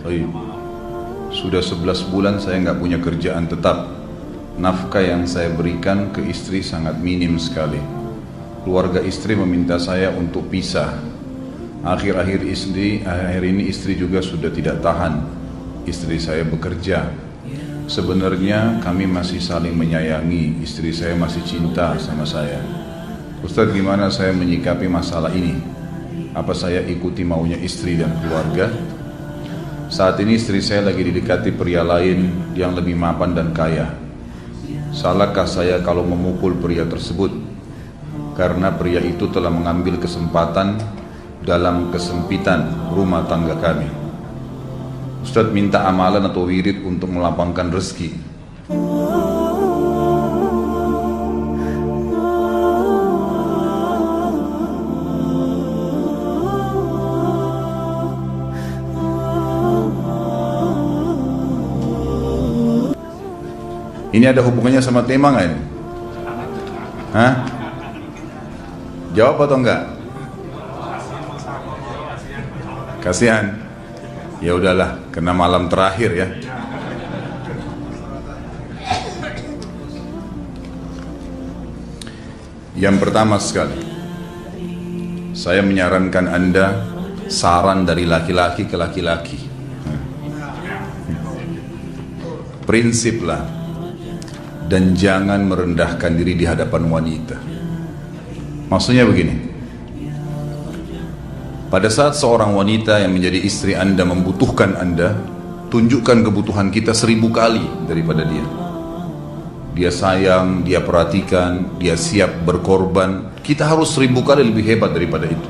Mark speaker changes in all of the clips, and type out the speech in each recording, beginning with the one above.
Speaker 1: Baik. Sudah 11 bulan saya nggak punya kerjaan tetap. Nafkah yang saya berikan ke istri sangat minim sekali. Keluarga istri meminta saya untuk pisah. Akhir-akhir ini istri juga sudah tidak tahan. Istri saya bekerja. Sebenarnya kami masih saling menyayangi. Istri saya masih cinta sama saya. Ustadz, gimana saya menyikapi masalah ini? Apa saya ikuti maunya istri dan keluarga? Saat ini istri saya lagi didekati pria lain yang lebih mapan dan kaya. Salahkah saya kalau memukul pria tersebut? Karena pria itu telah mengambil kesempatan dalam kesempitan rumah tangga kami. Ustadz minta amalan atau wirid untuk melapangkan rezeki. Ini ada hubungannya sama tema nggak ini? Hah? Jawab atau enggak? Kasihan. Ya udahlah, kena malam terakhir ya. Yang pertama sekali, saya menyarankan Anda saran dari laki-laki ke laki-laki. Prinsiplah dan jangan merendahkan diri di hadapan wanita. Maksudnya begini, pada saat seorang wanita yang menjadi istri Anda membutuhkan Anda, tunjukkan kebutuhan kita 1000 kali daripada dia. Dia sayang, dia perhatikan, dia siap berkorban. Kita harus 1000 kali lebih hebat daripada itu.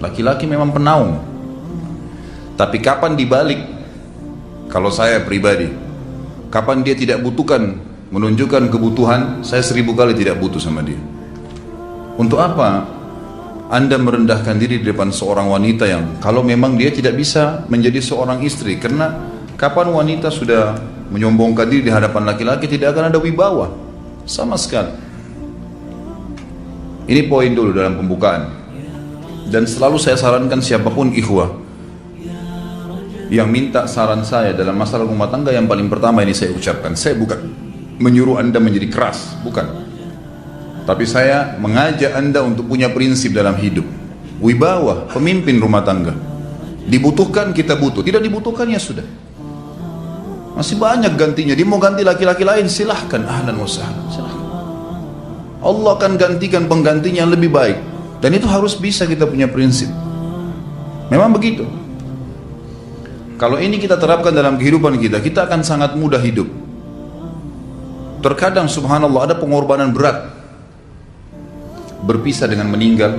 Speaker 1: Laki-laki memang penaung. Tapi kapan dibalik? Kalau saya pribadi, kapan dia tidak butuhkan, menunjukkan kebutuhan, saya 1000 kali tidak butuh sama dia. Untuk apa Anda merendahkan diri di depan seorang wanita yang kalau memang dia tidak bisa menjadi seorang istri? Karena kapan wanita sudah menyombongkan diri di hadapan laki-laki, tidak akan ada wibawa sama sekali. Ini poin dulu dalam pembukaan. Dan selalu saya sarankan siapapun ikhwah yang minta saran saya dalam masalah rumah tangga, yang paling pertama ini saya ucapkan, saya bukan menyuruh Anda menjadi keras, bukan. Tapi saya mengajak Anda untuk punya prinsip dalam hidup. Wibawa, pemimpin rumah tangga. Dibutuhkan, kita butuh. Tidak dibutuhkan, ya sudah. Masih banyak gantinya. Dia mau ganti laki-laki lain, silahkan. Ahlan wa sahlan, silahkan. Allah akan gantikan penggantinya yang lebih baik. Dan itu harus bisa kita punya prinsip. Memang begitu. Kalau ini kita terapkan dalam kehidupan kita, kita akan sangat mudah hidup. Terkadang subhanallah ada pengorbanan berat. Berpisah dengan meninggal,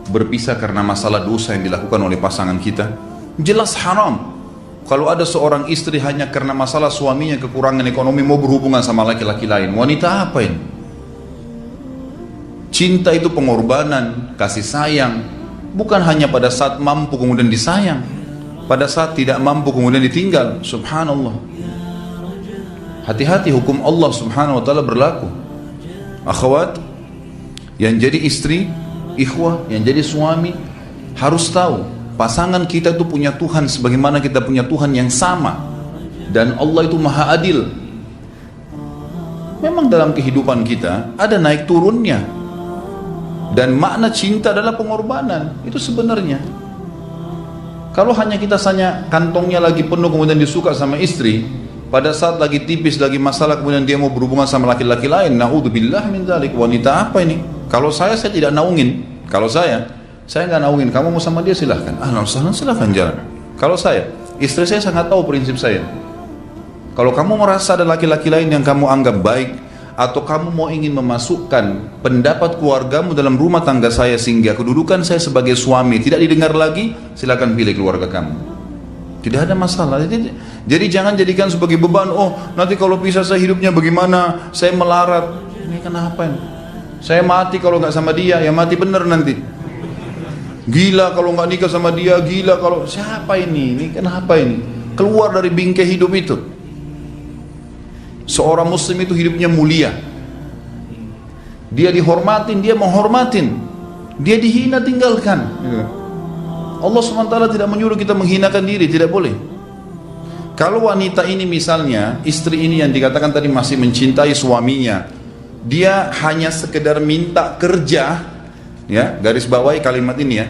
Speaker 1: berpisah karena masalah dosa yang dilakukan oleh pasangan kita, jelas haram. Kalau ada seorang istri hanya karena masalah suaminya kekurangan ekonomi mau berhubungan sama laki-laki lain, wanita apa ini? Cinta itu pengorbanan, kasih sayang. Bukan hanya pada saat mampu kemudian disayang, pada saat tidak mampu kemudian ditinggal. Subhanallah. Hati-hati, hukum Allah subhanahu wa ta'ala berlaku. Akhwat yang jadi istri, ikhwah yang jadi suami, harus tahu pasangan kita itu punya Tuhan sebagaimana kita punya Tuhan yang sama. Dan Allah itu maha adil. Memang dalam kehidupan kita ada naik turunnya. Dan makna cinta adalah pengorbanan. Itu sebenarnya. Kalau hanya kita kantongnya lagi penuh kemudian disuka sama istri, pada saat lagi tipis, lagi masalah, kemudian dia mau berhubungan sama laki-laki lain, na'udzubillah min dzalik. Wanita apa ini? Kalau saya tidak naungin. Kalau saya nggak naungin. Kamu mau sama dia silahkan. Ahlan sahlan, silahkan jalan. Kalau saya, istri saya sangat tahu prinsip saya. Kalau kamu merasa ada laki-laki lain yang kamu anggap baik, atau kamu mau ingin memasukkan pendapat keluargamu dalam rumah tangga saya sehingga kedudukan saya sebagai suami tidak didengar lagi, silakan pilih keluarga kamu. Tidak ada masalah. Jadi jangan jadikan sebagai beban. Oh, nanti kalau pisah saya hidupnya bagaimana? Saya melarat. Ini kenapa ini? Saya mati kalau nggak sama dia, ya mati bener nanti. Gila kalau nggak nikah sama dia, gila kalau siapa ini? Ini kenapa ini? Keluar dari bingkai hidup itu. Seorang muslim itu hidupnya mulia. Dia dihormatin, dia menghormatin. Dia dihina, tinggalkan. Allah SWT tidak menyuruh kita menghinakan diri, tidak boleh. Kalau wanita ini misalnya, istri ini yang dikatakan tadi masih mencintai suaminya, dia hanya sekedar minta kerja, ya, garis bawahi kalimat ini ya.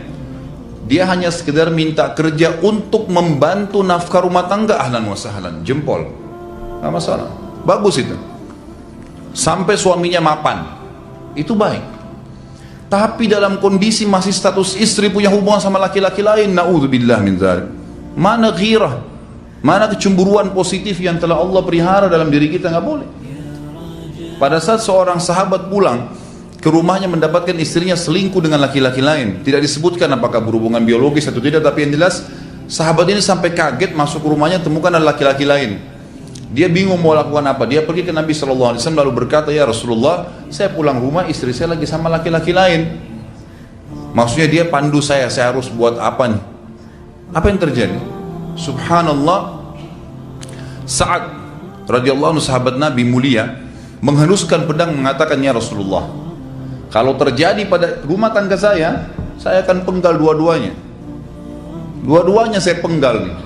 Speaker 1: Dia hanya sekedar minta kerja untuk membantu nafkah rumah tangga, ahlan wa sahlan, jempol. Nggak masalah. Bagus itu. Sampai suaminya mapan. Itu baik. Tapi dalam kondisi masih status istri punya hubungan sama laki-laki lain, na'udzubillah min dzalik. Mana ghirah? Mana kecemburuan positif yang telah Allah pelihara dalam diri kita? Nggak boleh. Pada saat seorang sahabat pulang ke rumahnya mendapatkan istrinya selingkuh dengan laki-laki lain, tidak disebutkan apakah berhubungan biologis atau tidak, tapi yang jelas sahabat ini sampai kaget masuk ke rumahnya temukan ada laki-laki lain. Dia bingung mau lakukan apa. Dia pergi ke Nabi SAW lalu berkata, ya Rasulullah, saya pulang rumah istri saya lagi sama laki-laki lain. Maksudnya dia pandu saya harus buat apa nih? Apa yang terjadi? Subhanallah, Sa'ad radhiyallahu anhu sahabat Nabi mulia menghenuskan pedang mengatakan, ya Rasulullah, kalau terjadi pada rumah tangga saya akan penggal dua-duanya. Dua-duanya saya penggal nih.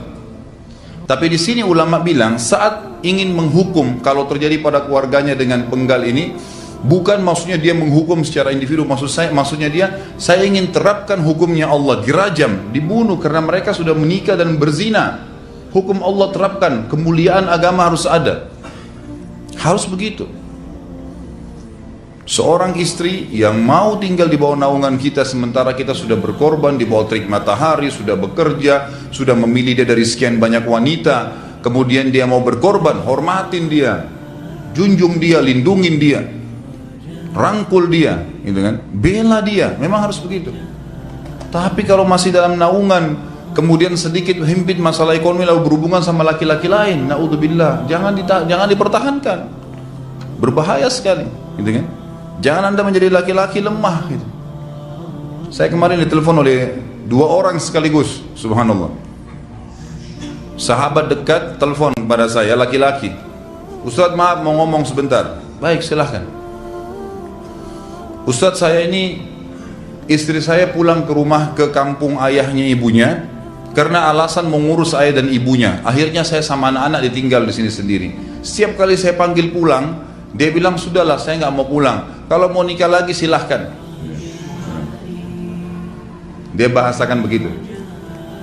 Speaker 1: Tapi di sini ulama bilang saat ingin menghukum kalau terjadi pada keluarganya dengan penggal ini, bukan maksudnya dia menghukum secara individu, maksudnya dia, saya ingin terapkan hukumnya Allah, dirajam, dibunuh karena mereka sudah menikah dan berzina. Hukum Allah terapkan, kemuliaan agama harus ada. Harus begitu. Seorang istri yang mau tinggal di bawah naungan kita sementara kita sudah berkorban di bawah terik matahari, sudah bekerja, sudah memilih dia dari sekian banyak wanita, kemudian dia mau berkorban, hormatin dia, junjung dia, lindungin dia, rangkul dia, gitu kan, bela dia, memang harus begitu. Tapi kalau masih dalam naungan, kemudian sedikit himpit masalah ekonomi lalu berhubungan sama laki-laki lain, naudzubillah, jangan dipertahankan, berbahaya sekali, gitu kan. Jangan Anda menjadi laki-laki lemah, gitu. Saya kemarin ditelepon oleh dua orang sekaligus, subhanallah. Sahabat dekat telepon kepada saya, laki-laki. Ustaz, maaf mau ngomong sebentar. Baik, silahkan. Ustaz, saya ini, istri saya pulang ke rumah ke kampung ayahnya ibunya karena alasan mengurus ayah dan ibunya. Akhirnya saya sama anak-anak ditinggal di sini sendiri. Setiap kali saya panggil pulang, dia bilang, sudahlah saya nggak mau pulang. Kalau mau nikah lagi silahkan. Dia bahasakan begitu.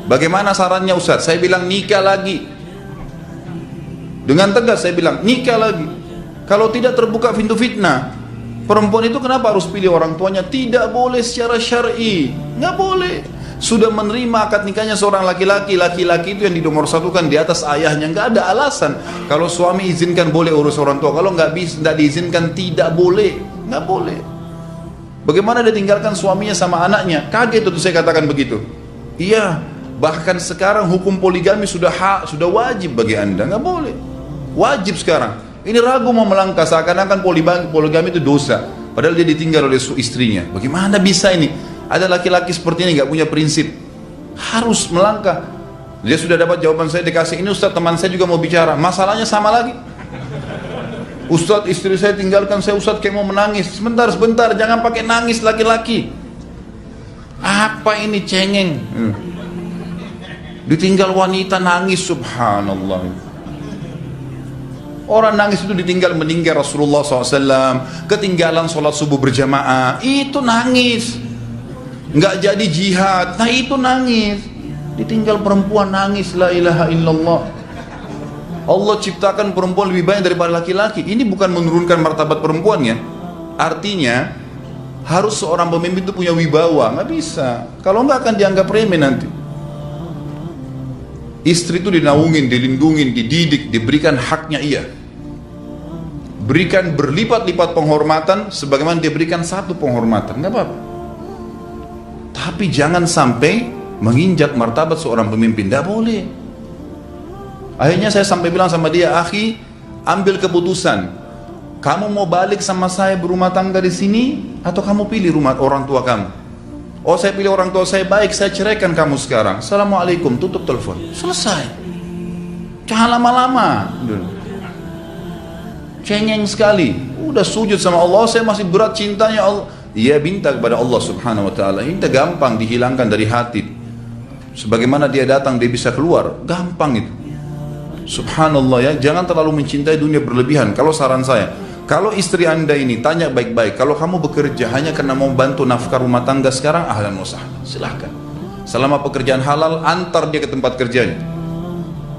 Speaker 1: Bagaimana sarannya Ustaz? Saya bilang nikah lagi. Dengan tegas saya bilang nikah lagi. Kalau tidak terbuka pintu fitnah. Perempuan itu kenapa harus pilih orang tuanya? Tidak boleh secara syar'i. Nggak boleh. Sudah menerima akad nikahnya seorang laki-laki, laki-laki itu yang dinomorsatukan di atas ayahnya, nggak ada alasan. Kalau suami izinkan boleh urus orang tua, kalau nggak diizinkan tidak boleh, nggak boleh. Bagaimana dia tinggalkan suaminya sama anaknya? Kaget itu saya katakan begitu. Iya, bahkan sekarang hukum poligami sudah wajib bagi Anda, nggak boleh, wajib sekarang. Ini ragu mau melangkah seakan-akan poligami itu dosa, padahal dia ditinggal oleh istrinya. Bagaimana bisa ini? Ada laki-laki seperti ini nggak punya prinsip, harus melangkah. Dia sudah dapat jawaban saya dikasih ini, Ustaz, teman saya juga mau bicara, masalahnya sama lagi. Ustaz, istri saya tinggalkan saya, Ustaz, kayak mau menangis. Sebentar, jangan pakai nangis laki-laki. Apa ini cengeng? Ditinggal wanita nangis, subhanallah. Orang nangis itu ditinggal meninggal Rasulullah SAW, ketinggalan sholat subuh berjamaah, itu nangis. Nggak jadi jihad, nah itu nangis. Ditinggal perempuan nangis, la ilaha illallah. Allah ciptakan perempuan lebih banyak daripada laki-laki. Ini bukan menurunkan martabat perempuannya. Artinya harus seorang pemimpin itu punya wibawa. Nggak bisa, kalau nggak akan dianggap remeh nanti. Istri itu dinaungin, dilindungin, dididik, diberikan haknya ia. Berikan berlipat-lipat penghormatan sebagaimana dia berikan satu penghormatan, nggak apa-apa. Tapi jangan sampai menginjak martabat seorang pemimpin, tidak boleh. Akhirnya saya sampai bilang sama dia, akhi, ambil keputusan. Kamu mau balik sama saya berumah tangga di sini, atau kamu pilih rumah orang tua kamu? Oh, saya pilih orang tua saya, baik, saya ceraikan kamu sekarang. Assalamualaikum, tutup telepon, selesai. Jangan lama-lama. Cengeng sekali. Udah sujud sama Allah, saya masih berat cintanya Allah. Ia minta kepada Allah subhanahu wa ta'ala, minta gampang dihilangkan dari hati. Sebagaimana dia datang dia bisa keluar, gampang itu. Subhanallah ya, jangan terlalu mencintai dunia berlebihan. Kalau saran saya, kalau istri anda ini tanya baik-baik, kalau kamu bekerja hanya karena mau bantu nafkah rumah tangga sekarang, ahlan wa sahlan, silahkan. Selama pekerjaan halal, antar dia ke tempat kerjanya,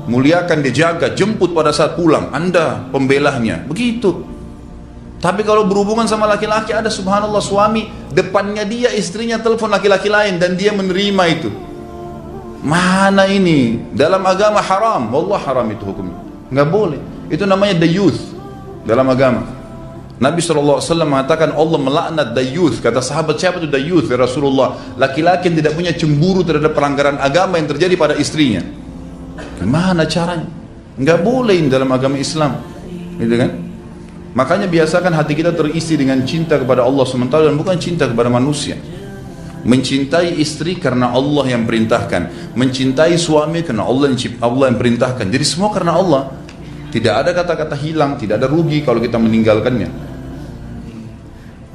Speaker 1: muliakan dia, jaga, jemput pada saat pulang, anda pembelahnya, begitu. Tapi kalau berhubungan sama laki-laki, ada subhanallah suami depannya dia, istrinya telepon laki-laki lain dan dia menerima itu. Mana ini? Dalam agama haram, wallah haram itu hukumnya, nggak boleh. Itu namanya dayuth dalam agama. Nabi SAW mengatakan Allah melaknat dayuth. Kata sahabat, siapa itu dayuth ya Rasulullah? Laki-laki yang tidak punya cemburu terhadap pelanggaran agama yang terjadi pada istrinya. Gimana caranya? Nggak boleh dalam agama Islam, gitu kan? Makanya biasakan hati kita terisi dengan cinta kepada Allah SWT dan bukan cinta kepada manusia. Mencintai istri karena Allah yang perintahkan, mencintai suami karena Allah yang perintahkan. Jadi semua karena Allah. Tidak ada kata-kata hilang, tidak ada rugi kalau kita meninggalkannya.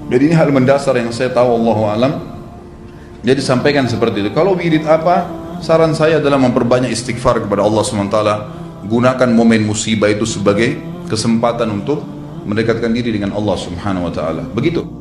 Speaker 1: Jadi ini hal mendasar yang saya tahu, Allahu alam. Jadi sampaikan seperti itu. Kalau wirid apa, saran saya adalah memperbanyak istighfar kepada Allah SWT. Gunakan momen musibah itu sebagai kesempatan untuk mendekatkan diri dengan Allah Subhanahu wa taala. Begitu.